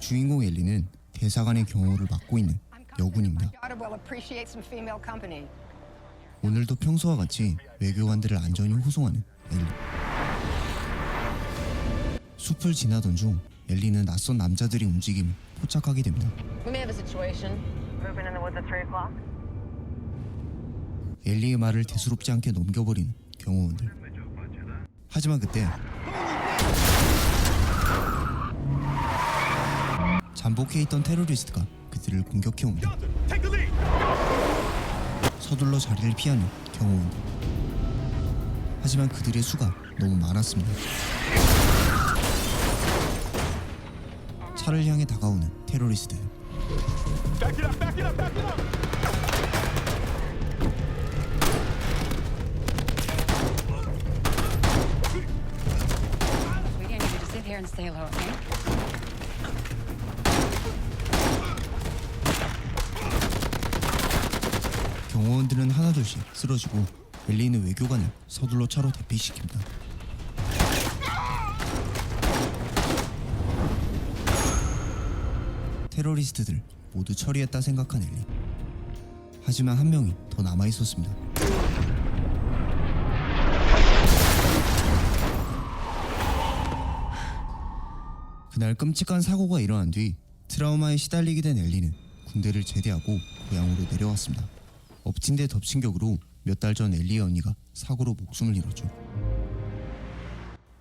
주인공 엘리는 대사관의 경호를 맡고 있는 여군입니다. 오늘도 평소와 같이 외교관들을 안전히 호송하는 엘리. 숲을 지나던 중 엘리는 낯선 남자들의 움직임을 포착하게 됩니다. 엘리의 말을 대수롭지 않게 넘겨버리는 경호원들. 하지만 그때 잠복해 있던 테러리스트가 그들을 공격해옵니다. 서둘러 자리를 피하는 경호원들. 하지만 그들의 수가 너무 많았습니다. 차를 향해 다가오는 테러리스트들. 경호원들은 하나둘씩 쓰러지고 엘리는 외교관을 서둘러 차로 대피시킵니다. 테러리스트들 모두 처리했다 생각한 엘리. 하지만 한 명이 더 남아있었습니다. 그날 끔찍한 사고가 일어난 뒤 트라우마에 시달리게 된 엘리는 군대를 제대하고 고향으로 내려왔습니다. 엎친 데 덮친 격으로 몇 달 전 엘리의 언니가 사고로 목숨을 잃었죠.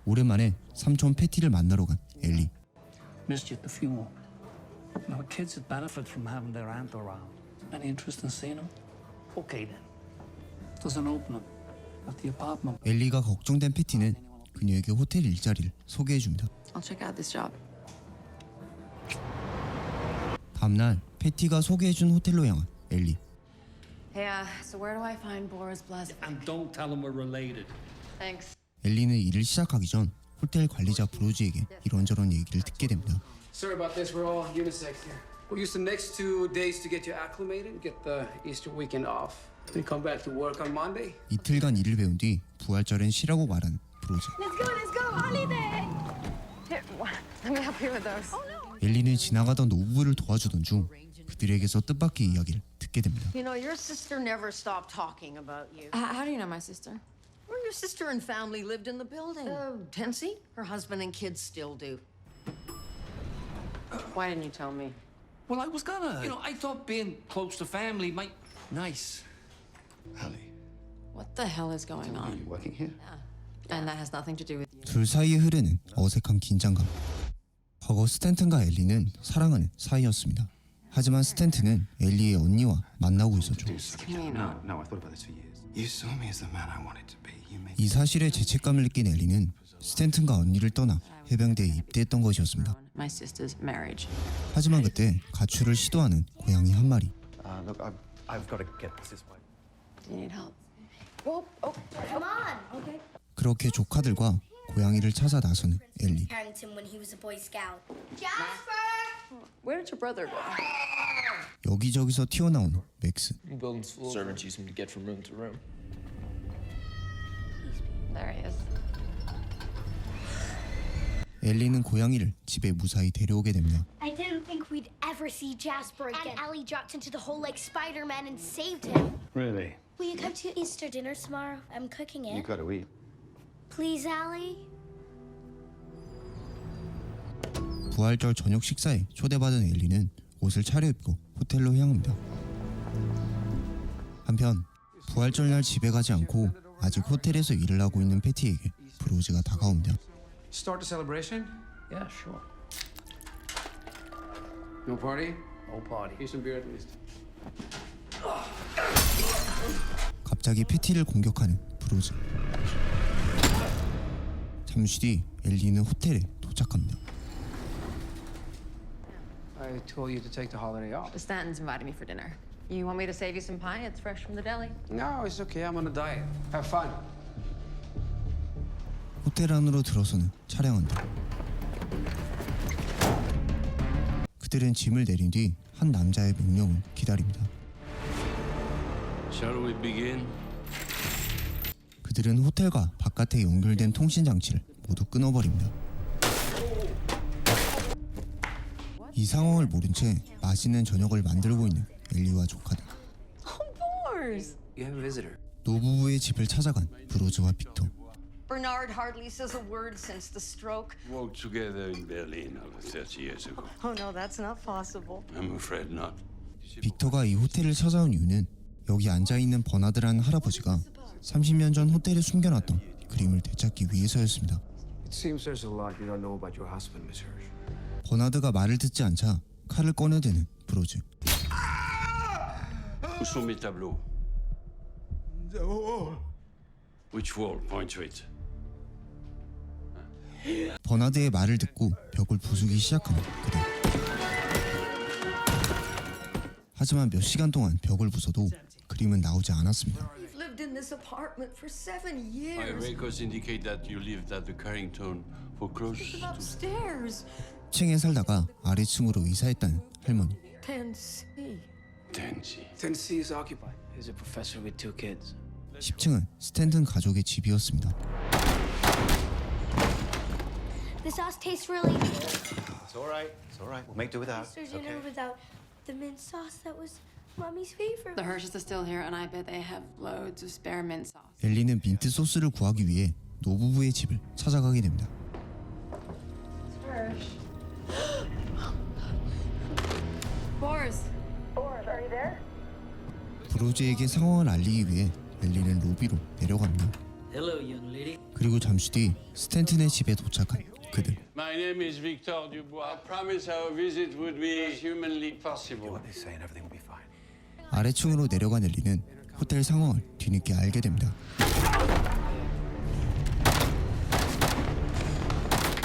오랜만에 삼촌 패티를 만나러 간 엘리. Missed you at the funeral. Our kids would benefit from having their aunt around. Any interest in seeing him? Okay then. There's an opening at the apartment. 엘리가 걱정된 패티는 그녀에게 호텔 일자리를 소개해줍니다. I'll check out this job. 다음날 패티가 소개해준 호텔로 향한 엘리. Yeah, so where do I find Boris Blaz? And don't tell them we're related. Thanks. 엘리는 일을 시작하기 전 호텔 관리자 브로즈에게 이런저런 얘기를 듣게 됩니다. Sorry about this, we're all unisex here. We'll use the next 2 days to get you acclimated, get the Easter weekend off. Then come back to work on Monday. 이틀간 일을 배운 뒤 부활절엔 쉬라고 말하는 브로즈. Let's go, holiday! Here, let me help you with those. Oh no. 엘리는 지나가던 노부부를 도와주던 중 그들에게서 뜻밖의 이야기를 듣게 됩니다. You know, your sister never stopped talking about you. How do you know my sister? Well, your sister and family lived in the building. Tensi, her husband and kids still do. Why didn't you tell me? Well, I was gonna. You know, I thought being close to family might nice. Ali, What the hell is going are on? you working here? And that has nothing to do with you. 둘 사이에 흐르는 어색한 긴장감. 과거 스탠튼과 엘리는 사랑하는 사이였습니다. 하지만 스탠튼은 엘리의 언니와 만나고 있었죠. No, I thought about this for years. You saw me as the man I wanted to be. You made 이 사실에 죄책감을 느낀 엘리는 스탠튼과 언니를 떠나 해병대에 입대했던 것이었습니다. My sister's marriage. 하지만 그때 가출을 시도하는 고양이 한 마리. look, I've got to get this way. Do you need help? Come on! Okay. 그렇게 조카들과 고양이를 찾아 나서는 엘리. Parented when he was a Boy Scout. Where did your brother go? 여기저기서 튀어나오는 맥스. Building's full. Servants use him to get from room to room. There he is. 엘리는 고양이를 집에 무사히 데려오게 됩니다. I didn't think we'd ever see Jasper again. And Allie dropped into the hole like Spider-Man and saved him. Really? Will you come to Easter dinner tomorrow? I'm cooking You it. got to eat. Please, Allie? 부활절 저녁 식사에 초대받은 엘리는 옷을 차려입고 호텔로 향합니다. 한편 부활절날 집에 가지 않고 아직 호텔에서 일을 하고 있는 패티에게 브로즈가 다가옵니다. Start the celebration? Yeah, sure. No party? No party. Here's some beer at least. 갑자기 패티를 공격하는 브로즈. 잠시 뒤 엘리는 호텔에 도착합니다. I told you to take the holiday off. The Stantons invited me for dinner. You want me to save you some pie? It's fresh from the deli. No, it's okay. I'm on a diet. Have fun. 호텔 안으로 들어서는 차량원들. 그들은 짐을 내린 뒤 한 남자의 명령을 기다립니다. Shall we begin? 그들은 호텔과 바깥에 연결된 통신 장치를 모두 끊어버립니다. 이 상황을 모른 채 맛있는 저녁을 만들고 있는 엘리와 조카들. Boars. You have a visitor. 노부부의 집을 찾아간 브로즈와 빅터. Bernard hardly says a word since the stroke. Worked together in Berlin over 30 years ago. Oh no, that's not possible. I'm afraid not. 빅터가 이 호텔을 찾아온 이유는 여기 앉아있는 버나드라는 할아버지가 30년 전 호텔에 숨겨놨던 그림을 되찾기 위해서였습니다. It seems there's a lot you don't know about your husband, Miss Hirsch. 버나드가 말을 듣지 않자 칼을 꺼내드는 브로즈. Où sont mes tableaux? Which wall? Point to it. 버나드의 말을 듣고 벽을 부수기 시작하는 그들. 하지만 몇 시간 동안 벽을 부숴도 그림은 나오지 않았습니다. You've lived in this apartment for 7 My years. records indicate that you lived at the Carrington for close to... Upstairs. 10층에 살다가 아래층으로 이사했다는 할머니. 10C. 10G. 10C is occupied. He's a professor with 2 kids. 10층은 스탠튼 가족의 집이었습니다. The sauce tastes really It's all right. It's all right. We'll make do without. Mr. Dinner without the mint sauce that was Mommy's favorite. The Hershes are still here, and I bet they have loads of spare mint sauce. 엘리는 민트 소스를 구하기 위해 노부부의 집을 찾아가게 됩니다. Boris. 브로즈에게 상황을 알리기 위해 엘리는 로비로 내려갑니다. Hello, young lady. 그리고 잠시 뒤 스탠튼의 집에 도착한 그들. My name is Victor Dubois. I promise our visit would be humanly possible. What they're saying, everything will be fine. 아래층으로 내려간 엘리는 호텔 상황을 뒤늦게 알게 됩니다.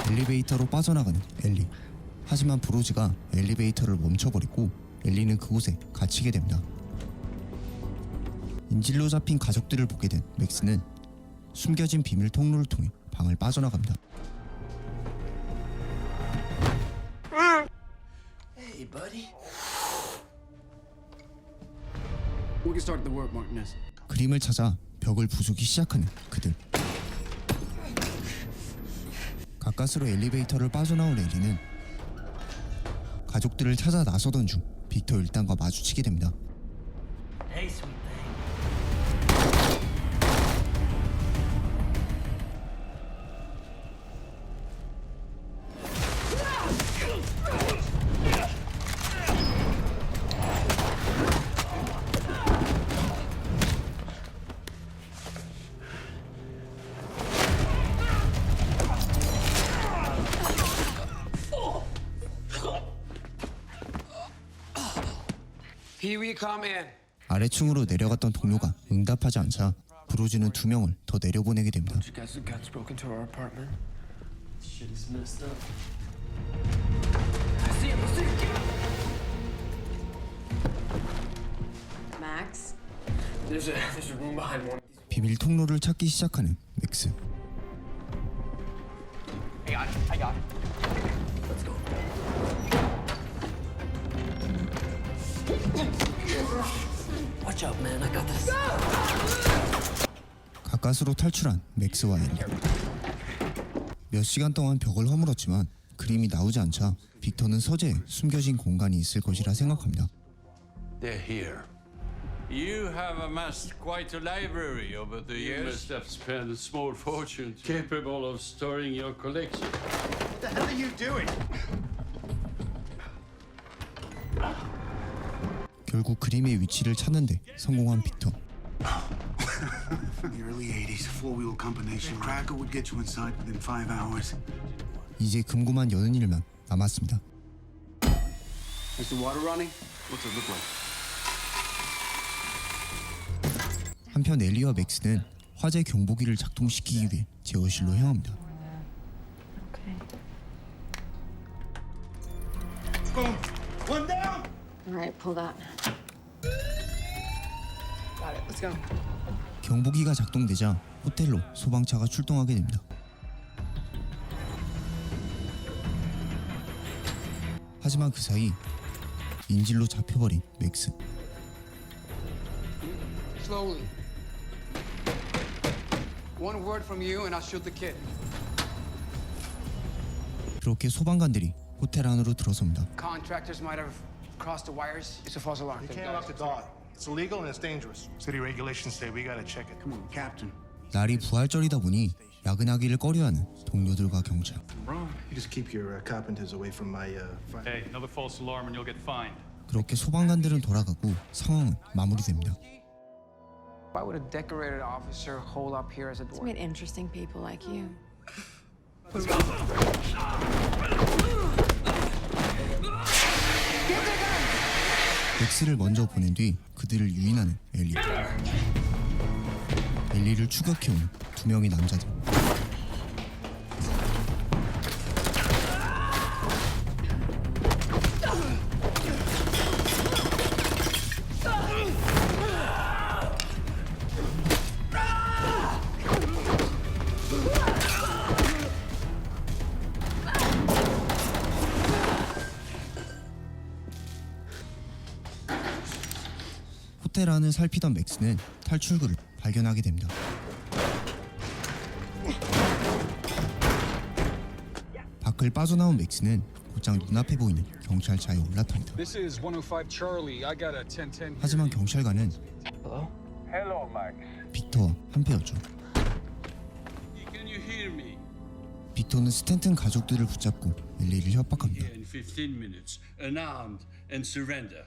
엘리베이터로 빠져나가는 엘리. 하지만 브로즈가 엘리베이터를 멈춰버리고 엘리는 그곳에 갇히게 됩니다. 인질로 잡힌 가족들을 보게 된 맥스는 숨겨진 비밀 통로를 통해 방을 빠져나갑니다. Hey, buddy. We can start the work, Martinez. 그림을 찾아 벽을 부수기 시작하는 그들. 가까스로 엘리베이터를 빠져나온 엘리는 가족들을 찾아 나서던 중 빅터 일당과 마주치게 됩니다. Hey, sweet thing. Here we come in. 아래층으로 내려갔던 동료가 응답하지 않자 브로즈는 2명을 더 내려보내게 됩니다. You guys have guns broke into our apartment. Shit is messed up. Max. There's a room behind one. 비밀 통로를 찾기 시작하는 맥스. I got it. Let's go. Watch out, man. I got this. 가까스로 탈출한 맥스와 엘리. 몇 시간 동안 벽을 허물었지만 그림이 나오지 않자 빅터는 서재에 숨겨진 공간이 있을 것이라 생각합니다. They're here. You have amassed quite a library over the years. You must have spent a small fortune capable of storing your collection. What the hell are you doing? 결국 그림의 위치를 찾는데 성공한 빅터. In the early 80s, four-wheel combination. Cracker would get you inside within 5 hours. 이제 금고만 여는 일만 남았습니다. Is the water running? What's it look like? 한편 엘리와 맥스는 화재 경보기를 작동시키기 위해 제어실로 향합니다. One down! All right, pull that. Got it. Let's go. 경보기가 작동되자 호텔로 소방차가 출동하게 됩니다. 하지만 그 사이 인질로 잡혀버린 맥스. Slowly. One word from you and I'll shoot the kid. 그렇게 소방관들이 호텔 안으로 들어섭니다. Contractors might have crossed the wires. It's a false alarm. You can't lock the door. It's illegal and it's dangerous. City regulations say we gotta check it. Come on, Captain. 날이 부활절이다 보니 야근하기를 꺼려하는 동료들과 경찰. You just keep your carpenters away from my front. Hey, another false alarm and you'll get fined. 그렇게 소방관들은 돌아가고 상황은 마무리됩니다. Why would a decorated officer hold up here as a To door? meet interesting people like you. 맥스를 먼저 보낸 뒤 그들을 유인하는 엘리. 엘리를 추격해온 두 명의 남자들. 호텔 안을 살피던 맥스는 탈출구를 발견하게 됩니다. 밖을 빠져나온 맥스는 곧장 눈앞에 보이는 경찰차에 올라탑니다. This is 105 Charlie. I got a 1010. 하지만 경찰관은 Hello, Max. 빅터와 한패였죠. Can you hear me? 빅터는 스탠튼 가족들을 붙잡고 엘리를 협박합니다. In 15 minutes, unarmed and surrender.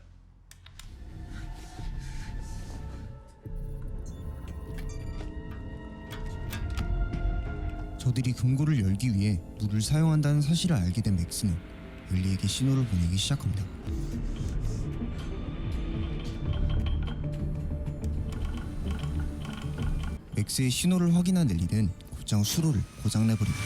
저들이 금고를 열기 위해 물을 사용한다는 사실을 알게 된 맥스는 엘리에게 신호를 보내기 시작합니다. 맥스의 신호를 확인한 엘리는 곧장 수로를 고장내버립니다.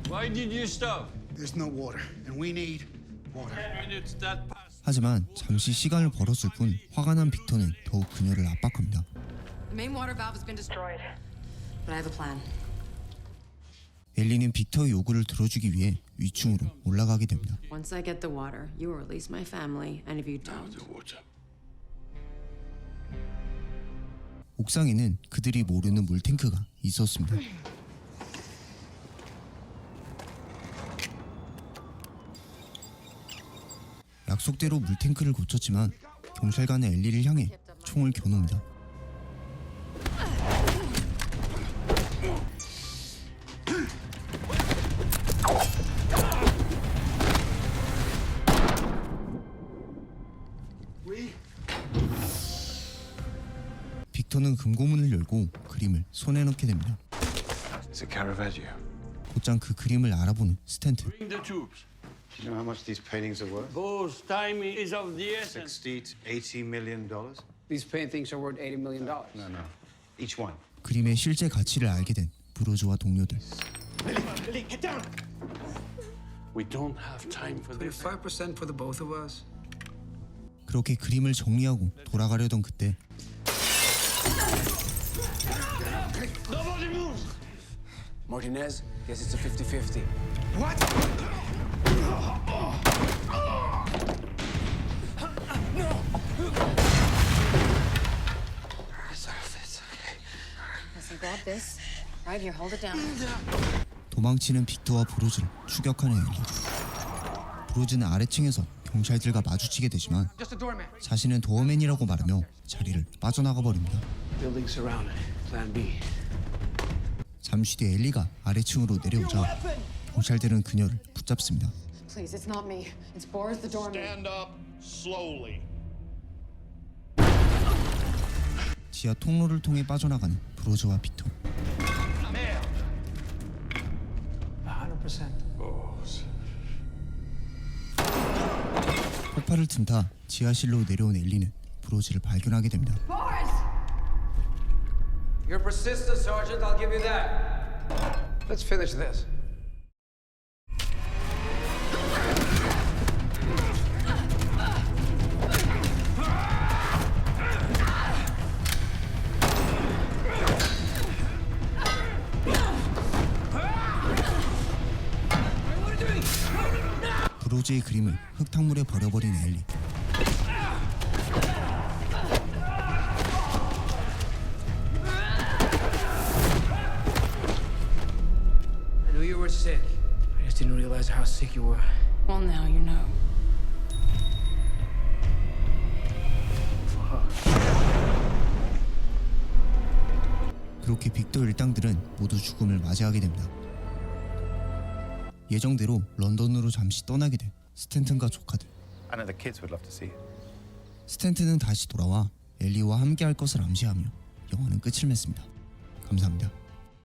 Why did you stop? There's no water, and we need water. 10 minutes that passed. 하지만 잠시 시간을 벌었을 뿐 화가 난 빅터는 더욱 그녀를 압박합니다. The main water valve has been destroyed. But I have a plan. 엘리는 빅터의 요구를 들어주기 위해 위층으로 올라가게 됩니다. Once I get the water, you will release my family, and if you don't, The water. 옥상에는 그들이 모르는 물탱크가 있었습니다. 약속대로 물탱크를 고쳤지만 경찰관은 엘리를 향해 총을 겨눕니다. 빅터는 금고문을 열고 그림을 손에 넣게 됩니다. It's a Caravaggio. 곧장 그 그림을 알아보는 스탠튼. Bring the tubes. Do you know how much these paintings are worth? Those timing is of the essence. 60 to 80 million dollars? These paintings are worth $80 million. No. Each one. 그림의 실제 가치를 알게 된 브로즈와 동료들. We don't have time for this. 25% for the both of us. 그렇게 그림을 정리하고 돌아가려던 그때 Martinez, guess it's a 50-50. listen, grab this. Right here, hold it down. 도망치는 빅터와 브로즈를 추격하는 엘리. 브로즈는 아래층에서 경찰들과 마주치게 되지만 Just a doorman. 자신은 도어맨이라고 말하며 자리를 빠져나가 버립니다. Building surrounded. Plan B. 잠시 뒤 엘리가 아래층으로 내려오자 경찰들은 그녀를 붙잡습니다. Please, it's not me. It's Boris the doorman. Stand up slowly. 지하 통로를 통해 빠져나가는 브로즈와 빅터. 100%. 폭발을 틈타 지하실로 내려온 엘리는 브로즈를 발견하게 됩니다. You're persistent, Sergeant. I'll give you that. Let's finish this. 브로즈의 그림을 흙탕물에 버려버린 엘리. I knew you were sick. I just didn't realize how sick you were. Well, now you know. 그렇게 빅터 일당들은 모두 죽음을 맞이하게 됩니다. 예정대로 런던으로 잠시 떠나게 된 스탠튼과 조카들. I know the kids would love to see it. 스탠튼은 다시 돌아와 엘리와 함께할 것을 암시하며 영화는 끝을 맺습니다. 감사합니다.